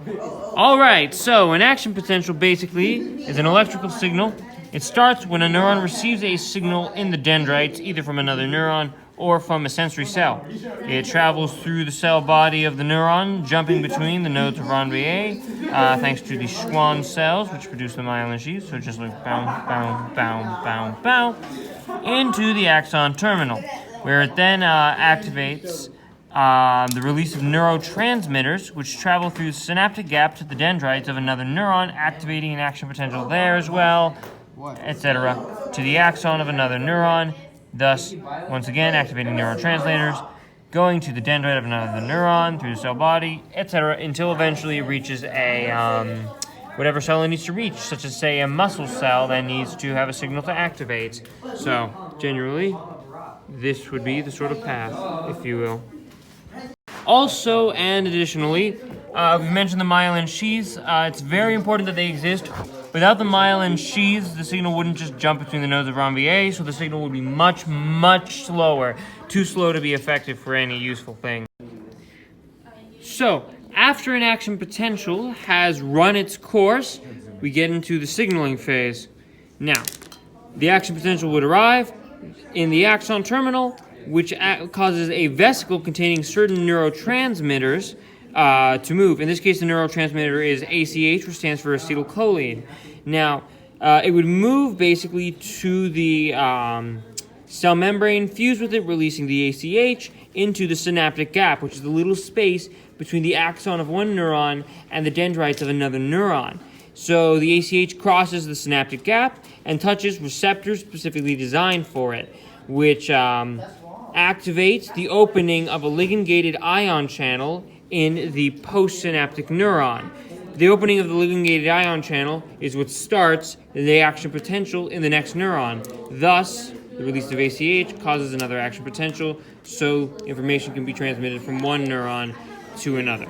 Alright, so an action potential basically is an electrical signal. It starts when a neuron receives a signal in the dendrites, either from another neuron or from a sensory cell. It travels through the cell body of the neuron, jumping between the nodes of Ranvier, thanks to the Schwann cells, which produce the myelin sheaths. So just like bow, bow, bow, bow, bow, into the axon terminal, where it then activates the release of neurotransmitters, which travel through the synaptic gap to the dendrites of another neuron, activating an action potential there as well, etc., to the axon of another neuron, thus, once again, activating neurotranslators, going to the dendrite of another neuron, through the cell body, etc., until eventually it reaches a whatever cell it needs to reach, such as, say, a muscle cell that needs to have a signal to activate. So, generally, this would be the sort of path, if you will. Also, and additionally, we've mentioned the myelin sheaths. It's very important that they exist. Without the myelin sheaths, the signal wouldn't just jump between the nodes of Ranvier, so the signal would be much, much slower. Too slow to be effective for any useful thing. So, after an action potential has run its course, we get into the signaling phase. Now, the action potential would arrive in the axon terminal, which causes a vesicle containing certain neurotransmitters to move. In this case, the neurotransmitter is ACH, which stands for acetylcholine. Now, it would move basically to the cell membrane, fuse with it, releasing the ACH into the synaptic gap, which is the little space between the axon of one neuron and the dendrites of another neuron. So the ACH crosses the synaptic gap and touches receptors specifically designed for it, which activates the opening of a ligand-gated ion channel in the postsynaptic neuron. The opening of the ligand-gated ion channel is what starts the action potential in the next neuron. Thus, the release of ACH causes another action potential, so information can be transmitted from one neuron to another.